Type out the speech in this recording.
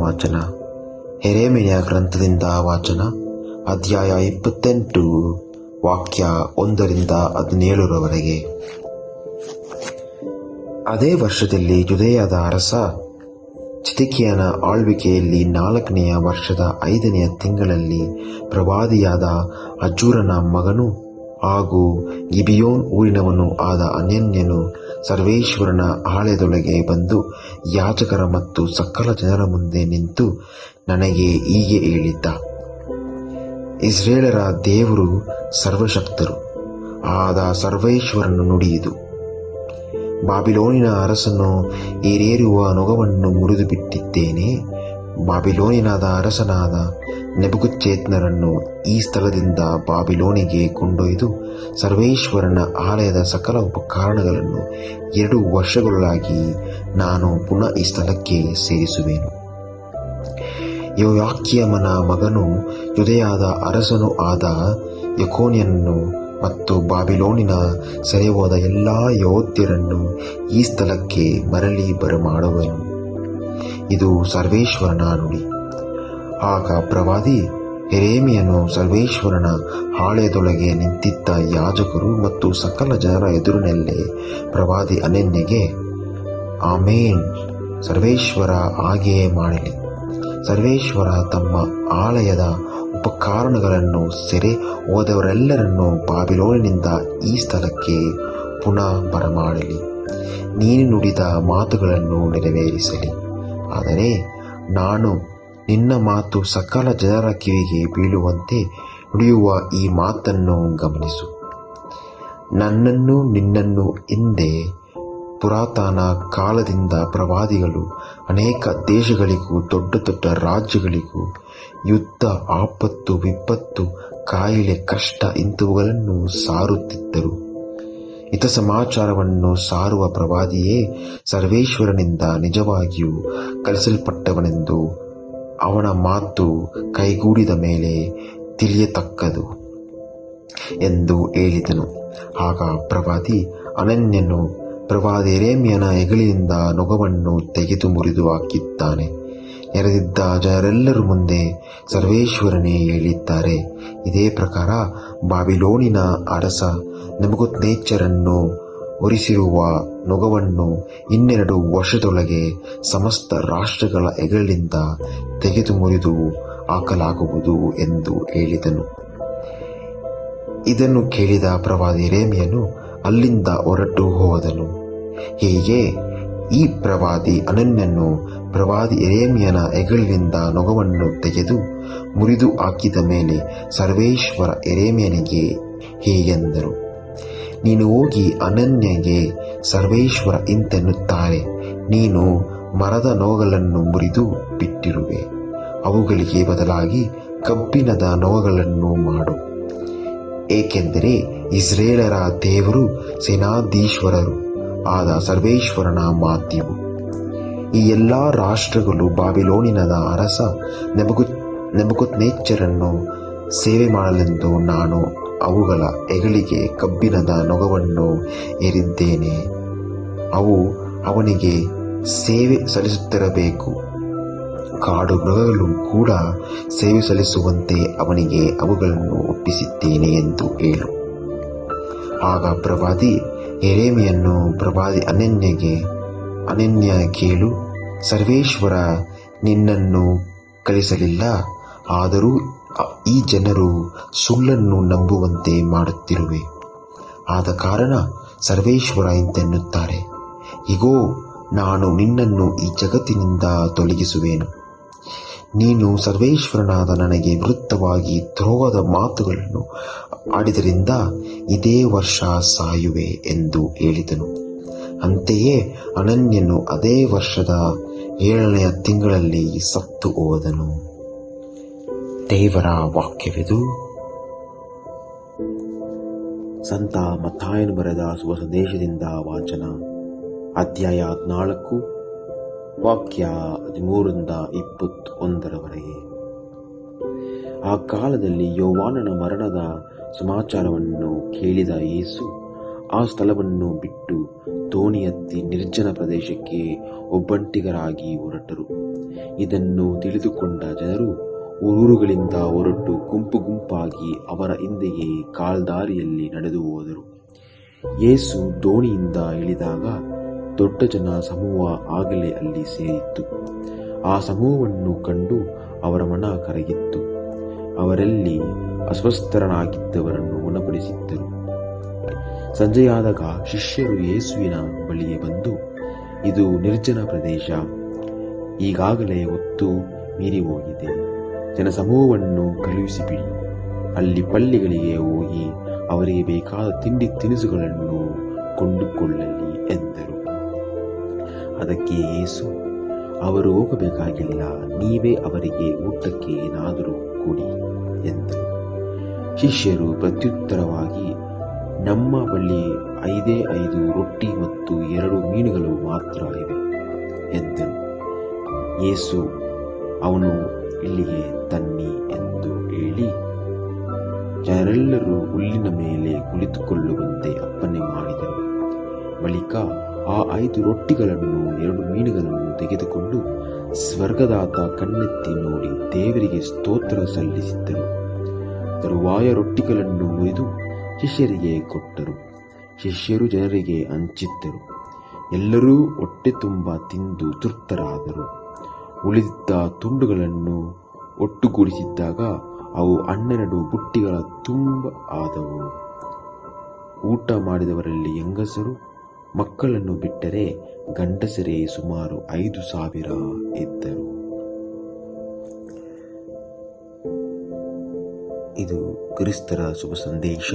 ವಾಚನ. ಯೆರೆಮೀಯ ಗ್ರಂಥದಿಂದ ವಾಚನ. ಅಧ್ಯಾಯ 28, ವಾಕ್ಯ 1-17. ಅದೇ ವರ್ಷದಲ್ಲಿ ಜುದೆಯದ ಅರಸ ಚಿದ್ಕೀಯನ ಆಳ್ವಿಕೆಯಲ್ಲಿ 4ನೆಯ ವರ್ಷದ 5ನೆಯ ತಿಂಗಳಲ್ಲಿ ಪ್ರವಾದಿಯಾದ ಅಜೂರನ ಮಗನೂ ಹಾಗೂ ಗಿಬಿಯೋನ್ ಊರಿನವನೂ ಆದ ಅನನ್ಯನು ಸರ್ವೇಶ್ವರನ ಆಲಯದೊಳಗೆ ಬಂದು ಯಾಜಕರ ಮತ್ತು ಸಕಲ ಜನರ ಮುಂದೆ ನಿಂತು ನನಗೆ ಹೀಗೆ ಹೇಳಿದ್ದ: ಇಸ್ರಾಯೇಲರ ದೇವರು ಸರ್ವಶಕ್ತರು ಆದ ಸರ್ವೇಶ್ವರನ ನುಡಿಯಿದು: ಬಾಬಿಲೋನಿನ ಅರಸನು ಏರೇರುವ ನೊಗವನ್ನು ಮುರಿದು ಬಿಟ್ಟಿದ್ದೇನೆ. ಬಾಬಿಲೋನಿನ ಅರಸನಾದ ನೆಬೂಕದ್ನೆಚ್ಚರನನ್ನು ಈ ಸ್ಥಳದಿಂದ ಬಾಬಿಲೋನಿಗೆ ಕೊಂಡೊಯ್ದು ಸರ್ವೇಶ್ವರನ ಆಲಯದ ಸಕಲ ಉಪಕರಣಗಳನ್ನು 2 ವರ್ಷಗಳೊಳಗಾಗಿ ನಾನು ಪುನಃ ಈ ಸ್ಥಳಕ್ಕೆ ಸೇರಿಸುವೆನು. ಯೆಹೋಯಾಕೀಮನ ಮಗನೂ ಯೂದಾಯದ ಅರಸನೂ ಆದ ಯೆಕೊನ್ಯನನ್ನು ಮತ್ತು ಬಾಬಿಲೋನಿನ ಸೆರೆಹೋದ ಎಲ್ಲ ಯೆಹೂದ್ಯರನ್ನು ಈ ಸ್ಥಳಕ್ಕೆ ಮರಳಿ ಬರಮಾಡುವೆನು. ಇದು ಸರ್ವೇಶ್ವರನ ನುಡಿ. ಆಗ ಪ್ರವಾದಿ ಯೆರೆಮೀಯನು ಸರ್ವೇಶ್ವರನ ಆಲಯದೊಳಗೆ ನಿಂತಿದ್ದ ಯಾಜಕರು ಮತ್ತು ಸಕಲ ಜನರ ಎದುರಿನಲ್ಲೇ ಪ್ರವಾದಿ ಅನನ್ಯನಿಗೆ, ಆಮೇನ್, ಸರ್ವೇಶ್ವರ ಹಾಗೆಯೇ ಮಾಡಲಿ. ಸರ್ವೇಶ್ವರ ತಮ್ಮ ಆಲಯದ ಉಪಕರಣಗಳನ್ನು ಸೆರೆ ಹೋದವರೆಲ್ಲರನ್ನು ಬಾಬಿಲೋನಿನಿಂದ ಈ ಸ್ಥಳಕ್ಕೆ ಪುನಃ ಬರಮಾಡಲಿ. ನೀನು ನುಡಿದ ಮಾತುಗಳನ್ನು ನೆರವೇರಿಸಲಿ. ಆದರೆ ನಾನು ನಿನ್ನ ಮಾತು ಸಕಲ ಜನರ ಕಿವಿಗೆ ಬೀಳುವಂತೆ ನುಡಿಯುವ ಈ ಮಾತನ್ನು ಗಮನಿಸು. ನನ್ನನ್ನು ನಿನ್ನನ್ನು ಹಿಂದೆ ಪುರಾತನ ಕಾಲದಿಂದ ಪ್ರವಾದಿಗಳು ಅನೇಕ ದೇಶಗಳಿಗೂ ದೊಡ್ಡ ದೊಡ್ಡ ರಾಜ್ಯಗಳಿಗೂ ಯುದ್ಧ, ಆಪತ್ತು, ವಿಪತ್ತು, ಕಾಯಿಲೆ, ಕಷ್ಟ ಇಂಥವುಗಳನ್ನು ಸಾರುತ್ತಿದ್ದರು. ಹಿತ ಸಮಾಚಾರವನ್ನು ಸಾರುವ ಪ್ರವಾದಿಯೇ ಸರ್ವೇಶ್ವರನಿಂದ ನಿಜವಾಗಿಯೂ ಕಳಿಸಲ್ಪಟ್ಟವನೆಂದು ಅವನ ಮಾತು ಕೈಗೂಡಿದ ಮೇಲೆ ತಿಳಿಯತಕ್ಕದು ಎಂದು ಹೇಳಿದನು. ಆಗ ಪ್ರವಾದಿ ಅನನ್ಯನು ಪ್ರವಾದಿ ಯೆರೆಮೀಯನ ಹೆಗಲಿನಿಂದ ನೊಗವನ್ನು ತೆಗೆದು ಮುರಿದು ಹಾಕಿದ್ದಾನೆ. ನೆರೆದಿದ್ದ ಜನರೆಲ್ಲರ ಮುಂದೆ ಸರ್ವೇಶ್ವರನೇ ಹೇಳಿದ್ದಾರೆ. ಇದೇ ಪ್ರಕಾರ ಬಾಬಿಲೋನಿನ ಅರಸ ನೆಬೂಕದ್ನೆಚ್ಚರನು ಹೊರಿಸಿರುವ ನೊಗವನ್ನು 12 ವರ್ಷದೊಳಗೆ ಸಮಸ್ತ ರಾಷ್ಟ್ರಗಳ ಹೆಗಲಿನಿಂದ ತೆಗೆದು ಮುರಿದು ಹಾಕಲಾಗುವುದು ಎಂದು ಹೇಳಿದನು. ಇದನ್ನು ಕೇಳಿದ ಪ್ರವಾದಿ ಯೆರೆಮೀಯನು ಅಲ್ಲಿಂದ ಹೊರಟು ಹೋದನು. ಹೀಗೆ ಈ ಪ್ರವಾದಿ ಅನನ್ಯನು ಪ್ರವಾದಿ ಯೆರೆಮೀಯನ ಹೆಗಲಿನಿಂದ ನೊಗವನ್ನು ತೆಗೆದು ಮುರಿದು ಹಾಕಿದ ಮೇಲೆ ಸರ್ವೇಶ್ವರ ಯೆರೆಮೀಯನಿಗೆ ಹೀಗೆಂದರು: ನೀನು ಹೋಗಿ ಅನನ್ಯನಿಗೆ ಸರ್ವೇಶ್ವರ ಇಂತೆನ್ನುತ್ತಾರೆ, ನೀನು ಮರದ ನೊಗಗಳನ್ನು ಮುರಿದು ಬಿಟ್ಟಿರುವೆ. ಅವುಗಳಿಗೆ ಬದಲಾಗಿ ಕಬ್ಬಿಣದ ನೊಗಗಳನ್ನು ಮಾಡು. ಏಕೆಂದರೆ ಇಸ್ರಾಯೇಲರ ದೇವರು ಸೇನಾಧೀಶ್ವರರು ಆದ ಸರ್ವೇಶ್ವರನ ಮಾತಿವು. ಈ ಎಲ್ಲ ರಾಷ್ಟ್ರಗಳು ಬಾಬಿಲೋನಿನ ಅರಸ ನೆಬೂಕದ್ನೆಚ್ಚರನನ್ನು ಸೇವೆ ಮಾಡಲೆಂದು ನಾನು ಅವುಗಳ ಹೆಗಲಿಗೆ ಕಬ್ಬಿಣದ ನೊಗವನ್ನು ಹೇರಿದ್ದೇನೆ. ಅವು ಅವನಿಗೆ ಸೇವೆ ಸಲ್ಲಿಸುತ್ತಿರಬೇಕು. ಕಾಡು ಮೃಗಗಳು ಕೂಡ ಸೇವೆ ಸಲ್ಲಿಸುವಂತೆ ಅವನಿಗೆ ಅವುಗಳನ್ನು ಒಪ್ಪಿಸಿದ್ದೇನೆ ಎಂದು ಹೇಳು. ಆಗ ಪ್ರವಾದಿ ಯೆರೆಮೀಯನು ಪ್ರವಾದಿ ಅನನ್ಯ ಕೇಳು, ಸರ್ವೇಶ್ವರ ನಿನ್ನನ್ನು ಕಳಿಸಲಿಲ್ಲ, ಆದರೂ ಈ ಜನರು ಸುಳ್ಳನ್ನು ನಂಬುವಂತೆ ಮಾಡುತ್ತಿರುವೆ. ಆದ ಕಾರಣ ಸರ್ವೇಶ್ವರ ಇಂತೆನ್ನುತ್ತಾರೆ: ಇಗೋ, ನಾನು ನಿನ್ನನ್ನು ಈ ಜಗತ್ತಿನಿಂದ ತೊಲಗಿಸುವೆನು. ನೀನು ಸರ್ವೇಶ್ವರನಾದ ನನಗೆ ವಿರುದ್ಧವಾಗಿ ದ್ರೋಹದ ಮಾತುಗಳನ್ನು ಆಡಿದ್ದರಿಂದ ಇದೇ ವರ್ಷ ಸಾಯುವೆ ಎಂದು ಹೇಳಿದನು. ಅಂತೆಯೇ ಅನನ್ಯನು ಅದೇ ವರ್ಷದ 7ನೆಯ ತಿಂಗಳಲ್ಲಿ ಸತ್ತು ಹೋದನು. ದೇವರ ವಾಕ್ಯವಿದು. ಸಂತ ಮತ್ತಾಯನು ಬರೆದ ಶುಭ ಸಂದೇಶದಿಂದ ವಾಚನ. ಅಧ್ಯಾಯ 14, ವಾಕ್ಯ 13-21. ಆ ಕಾಲದಲ್ಲಿ ಯೋವಾನನ ಮರಣದ ಸಮಾಚಾರವನ್ನು ಕೇಳಿದ ಯೇಸು ಆ ಸ್ಥಳವನ್ನು ಬಿಟ್ಟು ದೋಣಿ ಹತ್ತಿ ನಿರ್ಜನ ಪ್ರದೇಶಕ್ಕೆ ಒಬ್ಬಂಟಿಗರಾಗಿ ಹೊರಟರು. ಇದನ್ನು ತಿಳಿದುಕೊಂಡ ಜನರು ಊರುಗಳಿಂದ ಹೊರಟು ಗುಂಪು ಗುಂಪಾಗಿ ಅವರ ಹಿಂದೆಯೇ ಕಾಲ್ದಾರಿಯಲ್ಲಿ ನಡೆದು ಹೋದರು. ಯೇಸು ದೋಣಿಯಿಂದ ಇಳಿದಾಗ ದೊಡ್ಡ ಜನ ಸಮೂಹ ಆಗಲೇ ಅಲ್ಲಿ ಸೇರಿತ್ತು. ಆ ಸಮೂಹವನ್ನು ಕಂಡು ಅವರ ಮನ ಕರಗಿತ್ತು. ಅವರಲ್ಲಿ ಅಸ್ವಸ್ಥರಾಗಿದ್ದವರನ್ನು ಗುಣಪಡಿಸಿದ್ದರು. ಸಂಜೆಯಾದಾಗ ಶಿಷ್ಯರು ಯೇಸುವಿನ ಬಳಿಗೆ ಬಂದು, ಇದು ನಿರ್ಜನ ಪ್ರದೇಶ, ಈಗಾಗಲೇ ಹೊತ್ತು ಮೀರಿ ಹೋಗಿದೆ. ಜನಸಮೂಹವನ್ನು ಕಳುಹಿಸಿಬಿಡಿ, ಅಲ್ಲಿ ಪಲ್ಲಿಗಳಿಗೆ ಹೋಗಿ ಅವರಿಗೆ ಬೇಕಾದ ತಿಂಡಿ ತಿನಿಸುಗಳನ್ನು ಕೊಂಡುಕೊಳ್ಳಲಿ ಎಂದರು. ಅದಕ್ಕೆ ಯೇಸು, ಅವರು ಹೋಗಬೇಕಾಗಿಲ್ಲ, ನೀವೇ ಅವರಿಗೆ ಊಟಕ್ಕೆ ಏನಾದರೂ ಕೊಡಿ ಎಂದರು. ಶಿಷ್ಯರು ಪ್ರತ್ಯುತ್ತರವಾಗಿ, ನಮ್ಮ ಬಳಿ 5 ರೊಟ್ಟಿ ಮತ್ತು 2 ಮೀನುಗಳು ಮಾತ್ರ ಇವೆ ಎಂದರು. ಯೇಸು ಅವನು ಇಲ್ಲಿಗೆ ತನ್ನಿ ಎಂದು ಹೇಳಿ ಜನರೆಲ್ಲರೂ ಹುಲ್ಲಿನ ಮೇಲೆ ಕುಳಿತುಕೊಳ್ಳುವಂತೆ ಅಪ್ಪಣೆ ಮಾಡಿದರು. ಬಳಿಕ ಆ 5 ರೊಟ್ಟಿಗಳನ್ನು 2 ಮೀನುಗಳನ್ನು ತೆಗೆದುಕೊಂಡು ಸ್ವರ್ಗದಾತ ಕಣ್ಣೆತ್ತಿ ನೋಡಿ ದೇವರಿಗೆ ಸ್ತೋತ್ರ ಸಲ್ಲಿಸಿದ್ದರು. ತರುವಾಯ ರೊಟ್ಟಿಗಳನ್ನು ಮುರಿದು ಶಿಷ್ಯರಿಗೆ ಕೊಟ್ಟರು. ಶಿಷ್ಯರು ಜನರಿಗೆ ಹಂಚಿದ್ದರು. ಎಲ್ಲರೂ ಹೊಟ್ಟೆ ತುಂಬ ತಿಂದು ತೃಪ್ತರಾದರು. ಉಳಿದಿದ್ದ ತುಂಡುಗಳನ್ನು ಒಟ್ಟುಗೂಡಿಸಿದ್ದಾಗ ಅವು 12 ಬುಟ್ಟಿಗಳ ತುಂಬ ಆದವು. ಊಟ ಮಾಡಿದವರಲ್ಲಿ ಹೆಂಗಸರು ಮಕ್ಕಳನ್ನು ಬಿಟ್ಟರೆ ಗಂಡಸರೇ ಸುಮಾರು 5,000 ಇದ್ದರು. ಇದು ಕ್ರಿಸ್ತರ ಶುಭ ಸಂದೇಶ.